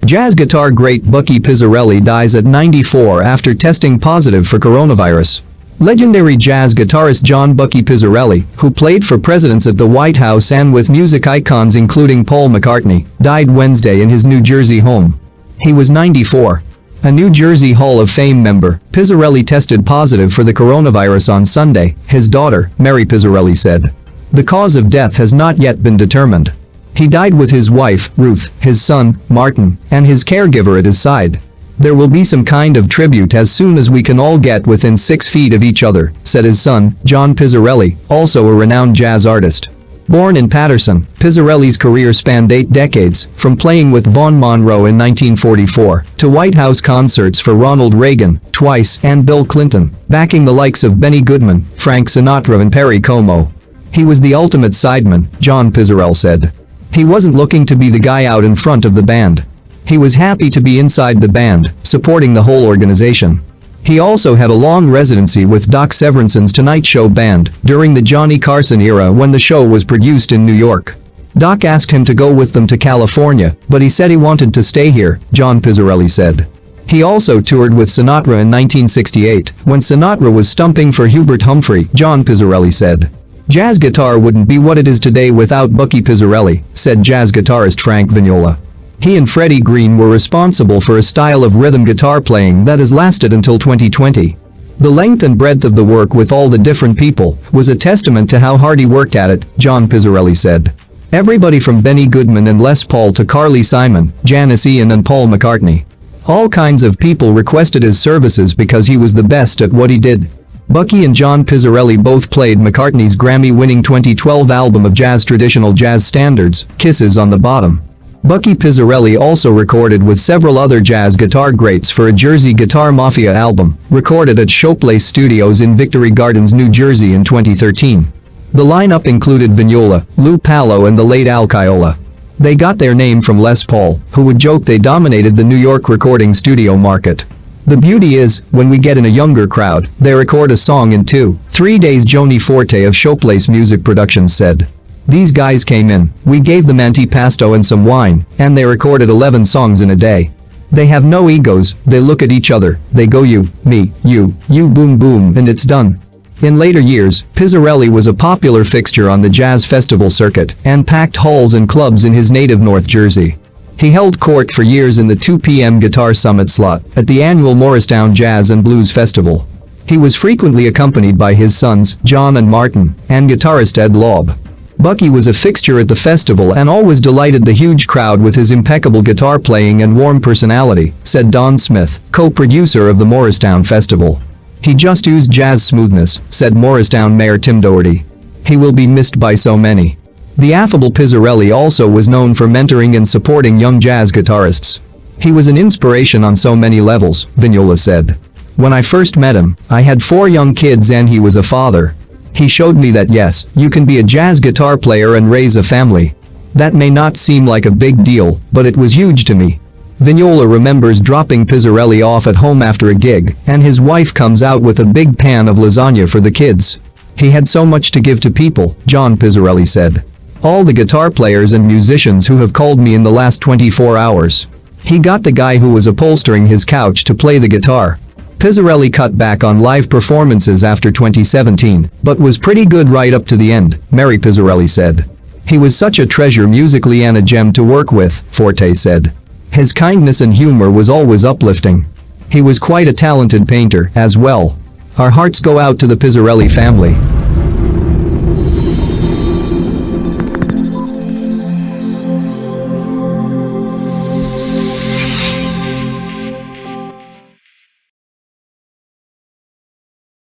Jazz guitar great Bucky Pizzarelli dies at 94 after testing positive for coronavirus. Legendary jazz guitarist John Bucky Pizzarelli, who played for presidents at the White House and with music icons including Paul McCartney, died Wednesday in his New Jersey home. He was 94. A New Jersey Hall of Fame member, Pizzarelli tested positive for the coronavirus on Sunday, his daughter, Mary Pizzarelli said. The cause of death has not yet been determined. He died with his wife, Ruth, his son, Martin, and his caregiver at his side. There will be some kind of tribute as soon as we can all get within 6 feet of each other, said his son, John Pizzarelli, also a renowned jazz artist. Born in Paterson, Pizzarelli's career spanned 8 decades, from playing with Vaughn Monroe in 1944 to White House concerts for Ronald Reagan, twice, and Bill Clinton, backing the likes of Benny Goodman, Frank Sinatra and Perry Como. He was the ultimate sideman, John Pizzarelli said. He wasn't looking to be the guy out in front of the band. He was happy to be inside the band, supporting the whole organization. He also had a long residency with Doc Severinsen's Tonight Show band during the Johnny Carson era when the show was produced in New York. Doc asked him to go with them to California, but he said he wanted to stay here, John Pizzarelli said. He also toured with Sinatra in 1968, when Sinatra was stumping for Hubert Humphrey, John Pizzarelli said. Jazz guitar wouldn't be what it is today without Bucky Pizzarelli, said jazz guitarist Frank Vignola. He and Freddie Green were responsible for a style of rhythm guitar playing that has lasted until 2020. The length and breadth of the work with all the different people was a testament to how hard he worked at it, John Pizzarelli said. Everybody from Benny Goodman and Les Paul to Carly Simon, Janis Ian and Paul McCartney. All kinds of people requested his services because he was the best at what he did. Bucky and John Pizzarelli both played McCartney's Grammy-winning 2012 album of jazz traditional jazz standards, Kisses on the Bottom. Bucky Pizzarelli also recorded with several other jazz guitar greats for a Jersey Guitar Mafia album, recorded at Showplace Studios in Victory Gardens, New Jersey in 2013. The lineup included Vignola, Lou Pallo and the late Al Caiola. They got their name from Les Paul, who would joke they dominated the New York recording studio market. The beauty is, when we get in a younger crowd, they record a song in 2-3 days, Joni Forte of Showplace Music Productions said. These guys came in, we gave them antipasto and some wine, and they recorded 11 songs in a day. They have no egos, they look at each other, they go you, me, you boom boom and it's done. In later years, Pizzarelli was a popular fixture on the jazz festival circuit and packed halls and clubs in his native North Jersey. He held court for years in the 2 p.m. Guitar Summit slot at the annual Morristown Jazz and Blues Festival. He was frequently accompanied by his sons, John and Martin, and guitarist Ed Laub. Bucky was a fixture at the festival and always delighted the huge crowd with his impeccable guitar playing and warm personality, said Don Smith, co-producer of the Morristown Festival. He just oozed jazz smoothness, said Morristown Mayor Tim Doherty. He will be missed by so many. The affable Pizzarelli also was known for mentoring and supporting young jazz guitarists. He was an inspiration on so many levels, Vignola said. When I first met him, I had 4 young kids and he was a father. He showed me that yes, you can be a jazz guitar player and raise a family. That may not seem like a big deal, but it was huge to me. Vignola remembers dropping Pizzarelli off at home after a gig, and his wife comes out with a big pan of lasagna for the kids. He had so much to give to people, John Pizzarelli said. All the guitar players and musicians who have called me in the last 24 hours. He got the guy who was upholstering his couch to play the guitar. Pizzarelli cut back on live performances after 2017, but was pretty good right up to the end, Mary Pizzarelli said. He was such a treasure musically and a gem to work with, Forte said. His kindness and humor was always uplifting. He was quite a talented painter, as well. Our hearts go out to the Pizzarelli family.